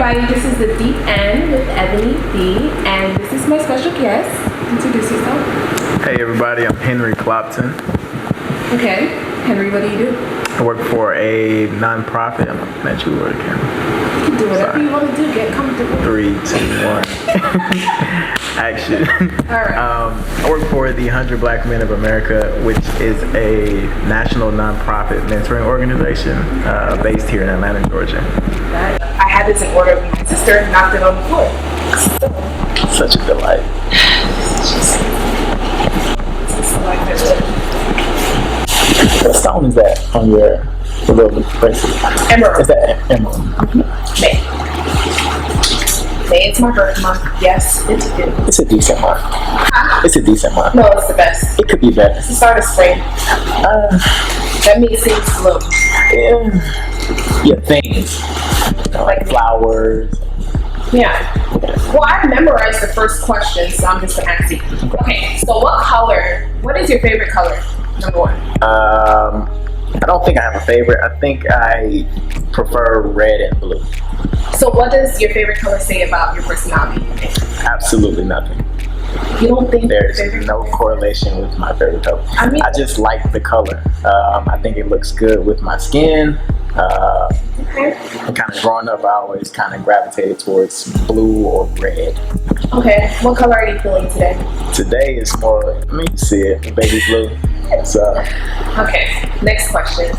everybody, this is the Deep End with Ebony B, and this is my special guest. Introduce yourself. Hey everybody, I'm Henry Clopton. Okay, Henry, what do you do? I work for a non-profit. I'm gonna let you work, Henry. You can do whatever you want to do, get comfortable. 3, 2, 1. Action. Alright. I work for the 100 Black Men of America, which is a national non-profit mentoring organization based here in Atlanta, Georgia. I had this in order when my sister knocked it on the floor. Such a delight. What stone is that on your little bracelet? Emerald. Is that emerald? May. May, it's my birth month. Yes, it is. It's a decent month. Huh? It's a decent month. No, it's the best. It could be better. It's the start of spring. That means things bloom. Yeah, things. Like flowers. Yeah. Well, I memorized the first question, so I'm just gonna ask you. Okay, so what is your favorite color? Number one. I don't think I have a favorite. I think I prefer red and blue. So what does your favorite color say about your personality? Absolutely nothing. You don't think there's no correlation with my favorite color? I just like the color. I think it looks good with my skin. Okay. And kind of growing up, I always kind of gravitated towards blue or red. Okay. What color are you feeling today? Today is more, you see it, baby blue. So. Okay. Next question.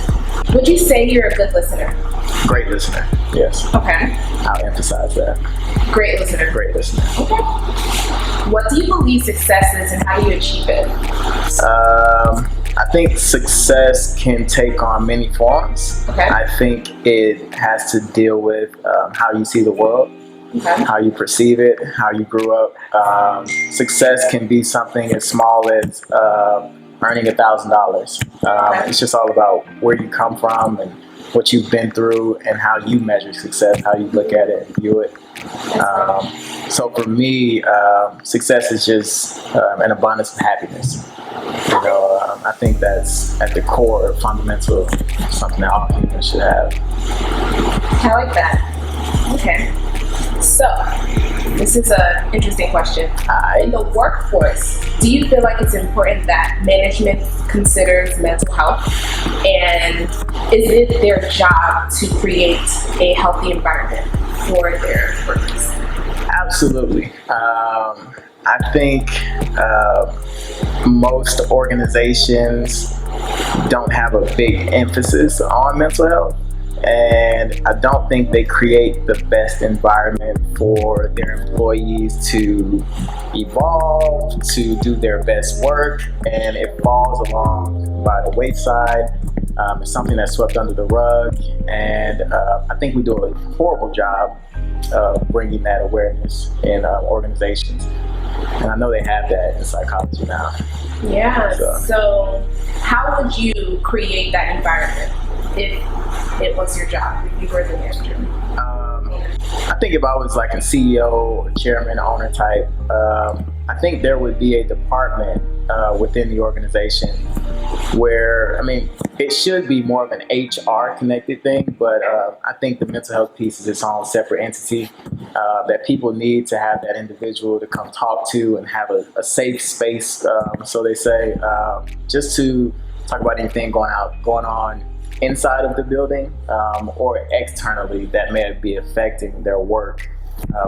Would you say you're a good listener? Great listener. Yes. Okay. I'll emphasize that. Great listener. Great listener. Okay. What do you believe success is, and how do you achieve it? I think success can take on many forms. Okay. I think it has to deal with how you see the world, how you perceive it, how you grew up. Success can be something as small as earning $1,000. It's just all about where you come from and what you've been through and how you measure success, how you look at it and view it. So for me, success is just an abundance of happiness. I think that's at the core, fundamental, something that all humans should have. I like that. Okay. So, this is an interesting question. In the workforce, do you feel like it's important that management considers mental health? And is it their job to create a healthy environment for their workers? Absolutely. I think most organizations don't have a big emphasis on mental health, and I don't think they create the best environment for their employees to evolve, to do their best work, and it falls along by the wayside. It's something that's swept under the rug, and I think we do a horrible job of bringing that awareness in organizations. And I know they have that in psychology now. Yeah, so how would you create that environment if it was your job, if you were the manager? I think if I was like a CEO, chairman, owner type, I think there would be a department within the organization where, it should be more of an HR connected thing, but I think the mental health piece is its own separate entity that people need to have that individual to come talk to and have a safe space, so they say, just to talk about anything going on inside of the building or externally that may be affecting their work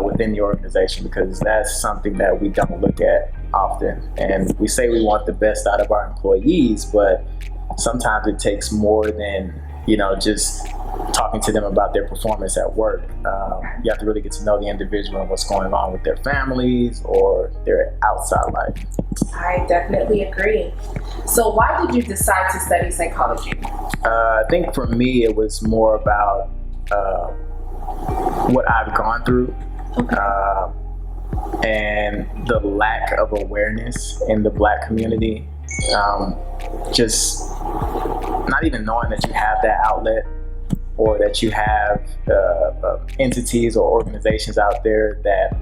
within the organization, because that's something that we don't look at often. And we say we want the best out of our employees, but sometimes it takes more than just talking to them about their performance at work. You have to really get to know the individual and what's going on with their families or their outside life. I definitely agree. So why did you decide to study psychology? I think for me it was more about what I've gone through. And the lack of awareness in the Black community, just not even knowing that you have that outlet, or that you have entities or organizations out there that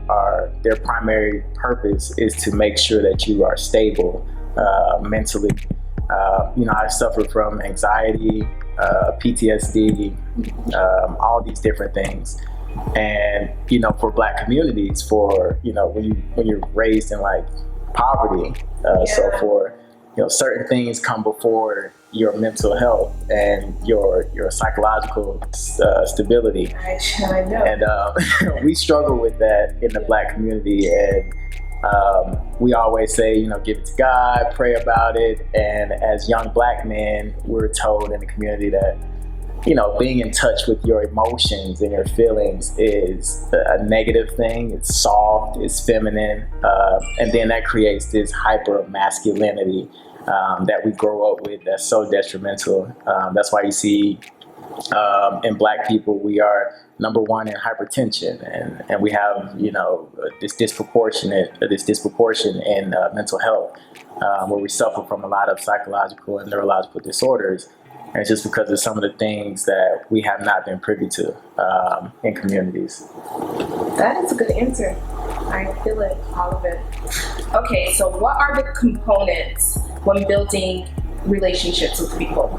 their primary purpose is to make sure that you are stable mentally. I suffer from anxiety, PTSD, all these different things. And for Black communities, for when you're raised in like poverty, so for certain things come before your mental health and your psychological stability. I know. And we struggle with that in the Black community, and we always say, give it to God, pray about it. And as young Black men, we're told in the community that being in touch with your emotions and your feelings is a negative thing. It's soft, it's feminine, and then that creates this hyper masculinity that we grow up with that's so detrimental. That's why you see in Black people, we are number one in hypertension, and we have this disproportion in mental health, where we suffer from a lot of psychological and neurological disorders. And it's just because of some of the things that we have not been privy to in communities. That is a good answer. I feel it, all of it. Okay, so what are the components when building relationships with people?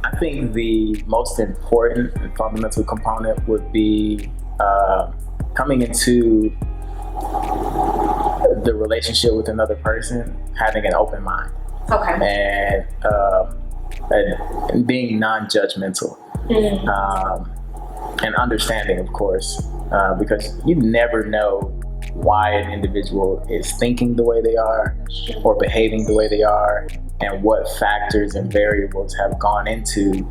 I think the most important and fundamental component would be coming into the relationship with another person, having an open mind. Okay. And being non-judgmental. And understanding, of course, because you never know why an individual is thinking the way they are or behaving the way they are, and what factors and variables have gone into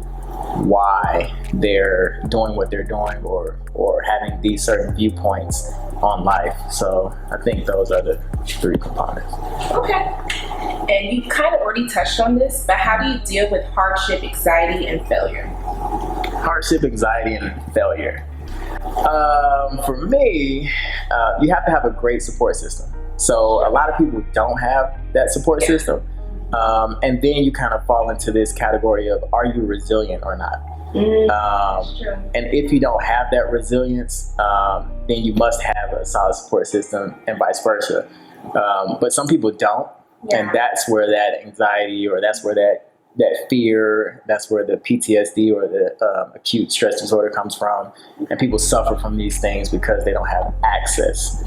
why they're doing what they're doing or having these certain viewpoints on life. So I think those are the three components. Okay. And you kind of already touched on this, but how do you deal with hardship, anxiety, and failure? Hardship, anxiety, and failure. For me, you have to have a great support system. So a lot of people don't have that support system. And then you kind of fall into this category of, are you resilient or not? And if you don't have that resilience, then you must have a solid support system, and vice versa. But some people don't. And that's where that anxiety, or that's where that fear, that's where the PTSD or the acute stress disorder comes from. And people suffer from these things because they don't have access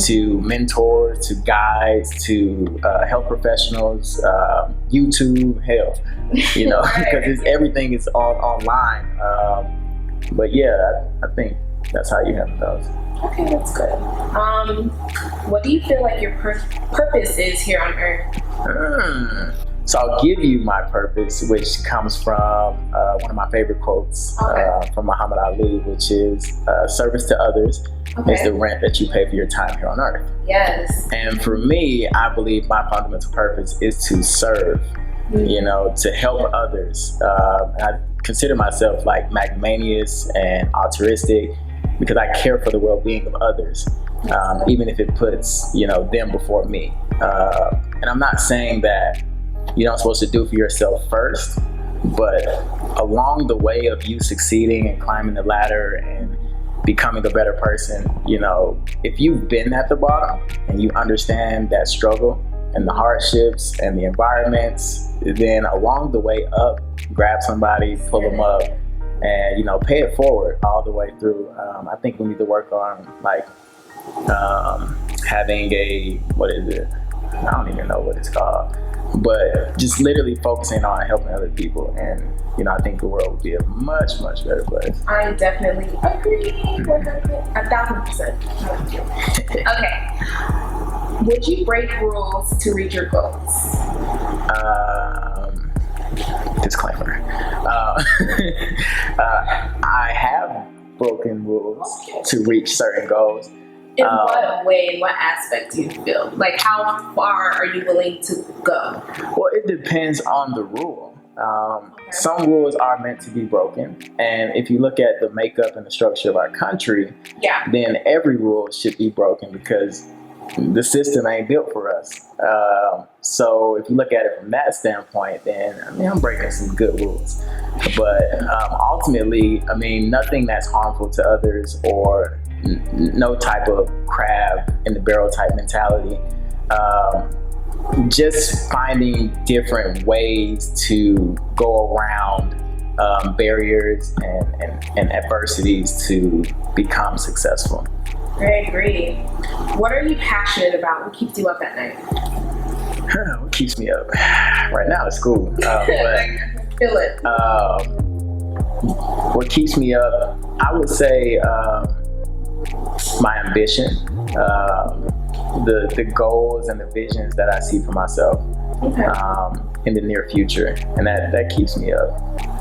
to mentors, to guides, to health professionals, YouTube, hell, because everything is online. But yeah, I think that's how you handle those. Okay, that's good. What do you feel like your purpose is here on Earth? So I'll give you my purpose, which comes from one of my favorite quotes from Muhammad Ali, which is service to others is the rent that you pay for your time here on Earth. Yes. And for me, I believe my fundamental purpose is to serve, to help others. I consider myself like magnanimous and altruistic, because I care for the well-being of others, even if it puts, them before me. And I'm not saying that you're not supposed to do for yourself first, but along the way of you succeeding and climbing the ladder and becoming a better person, if you've been at the bottom and you understand that struggle and the hardships and the environments, then along the way up, grab somebody, pull them up, and pay it forward all the way through. I think we need to work on having I don't even know what it's called, but just literally focusing on helping other people, and I think the world would be a much, much better place. I definitely agree 1,000%. Okay, would you break rules to reach your goals? Disclaimer. I have broken rules to reach certain goals. In what way, in what aspect do you feel? Like, how far are you willing to go? Well, it depends on the rule. Some rules are meant to be broken. And if you look at the makeup and the structure of our country, then every rule should be broken, because the system ain't built for us. So if you look at it from that standpoint, then I'm breaking some good rules. But ultimately, nothing that's harmful to others, or no type of crab in the barrel type mentality. Just finding different ways to go around barriers and adversities to become successful. I agree. What are you passionate about? What keeps you up at night? What keeps me up? Right now it's school. I feel it. What keeps me up? I would say my ambition, the goals and the visions that I see for myself in the near future, and that keeps me up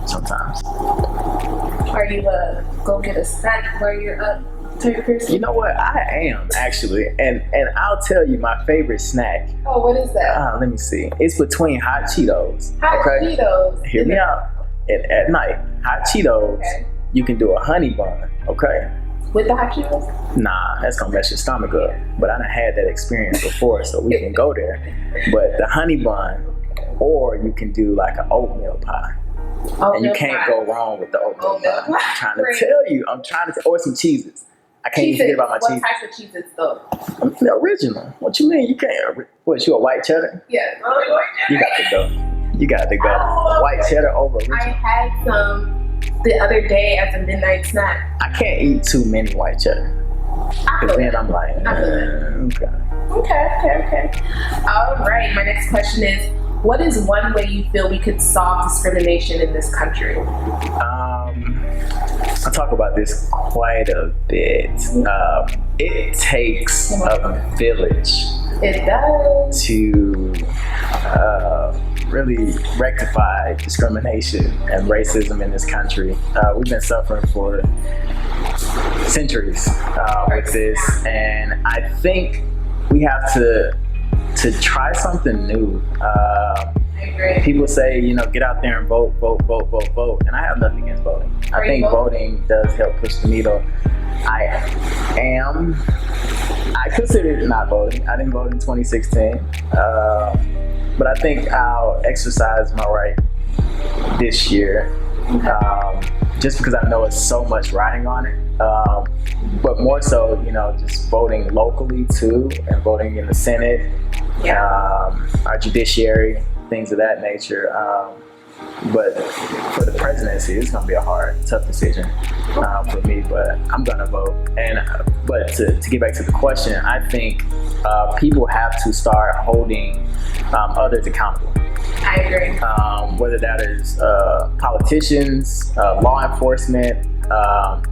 sometimes. Are you go get a snack while you're up type person? You know what? I am actually, and I'll tell you my favorite snack. Oh, what is that? Let me see. It's between hot Cheetos. Hot Cheetos. Hear me out. At night, hot Cheetos. Okay. You can do a honey bun. Okay. With the hot Cheetos? Nah, that's gonna mess your stomach up. But I done had that experience before, so we can go there. But the honey bun, or you can do like an oatmeal pie. And you can't go wrong with the oatmeal pie. I'm trying to tell you. Or some cheeses. I can't even forget about my cheese. What types of cheeses though? The original. What you mean? You can't. What, you a white cheddar? Yeah. You got to go. You got to go. White cheddar over original. I had some the other day as a midnight snack. I can't eat too many white cheddar. Because then I'm like, Okay. All right. My next question is, what is one way you feel we could solve discrimination in this country? I talk about this quite a bit. It takes a village. It does. To really rectify discrimination and racism in this country. We've been suffering for centuries with this, and I think we have to try something new. I agree. People say, get out there and vote, and I have nothing against voting. I think voting does help push the needle. I considered not voting. I didn't vote in 2016, but I think I'll exercise my right this year, just because I know it's so much riding on it. But more so, just voting locally too, and voting in the Senate, our judiciary, things of that nature. But for the presidency, it's going to be a hard, tough decision for me. But I'm going to vote. But to get back to the question, I think people have to start holding others accountable. I agree. Whether that is politicians, law enforcement,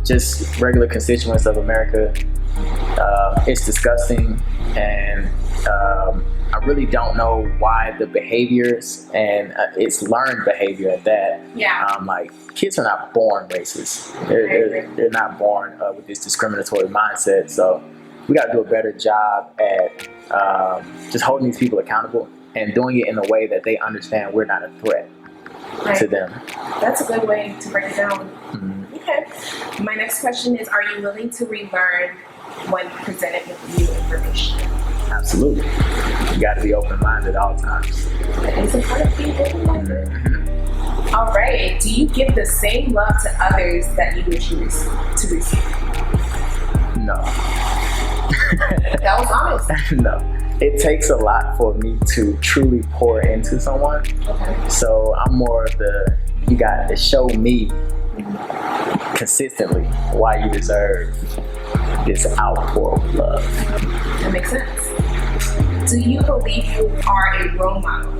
just regular constituents of America. It's disgusting, and I really don't know why the behaviors, and it's learned behavior at that. Like, kids are not born racist. They're not born with this discriminatory mindset. So we got to do a better job at just holding these people accountable and doing it in a way that they understand we're not a threat to them. That's a good way to break it down. Mm-hmm. Okay. My next question is, are you willing to relearn when presented with new information? Absolutely. You got to be open-minded at all times. It's a part of being open-minded. Mm-hmm. All right. Do you give the same love to others that you wish to receive? No. That was honest. No. It takes a lot for me to truly pour into someone. Okay. So I'm more of you got to show me consistently why you deserve this outpour of love. That makes sense. Do you believe you are a role model?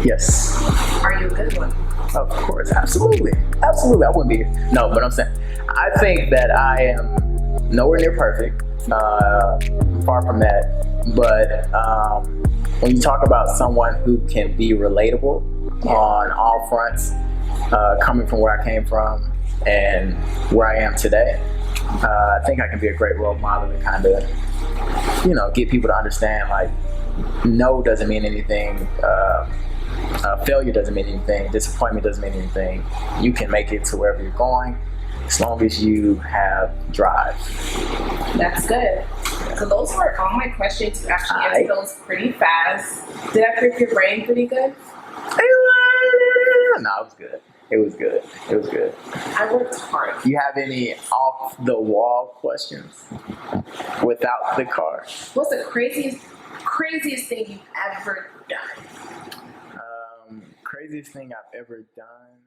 Yes. Are you a good one? Of course, absolutely. Absolutely, I wouldn't be here. No, but I'm saying, I think that I am nowhere near perfect. Far from that. But when you talk about someone who can be relatable on all fronts, coming from where I came from and where I am today, I think I can be a great role model to kind of, get people to understand, like, no doesn't mean anything. Failure doesn't mean anything. Disappointment doesn't mean anything. You can make it to wherever you're going as long as you have drive. That's good. So those were all my questions. You actually answered those pretty fast. Did I prick your brain pretty good? No, it was good. It was good. It was good. I worked hard. You have any off-the-wall questions without the car? What's the craziest thing you've ever done? Craziest thing I've ever done?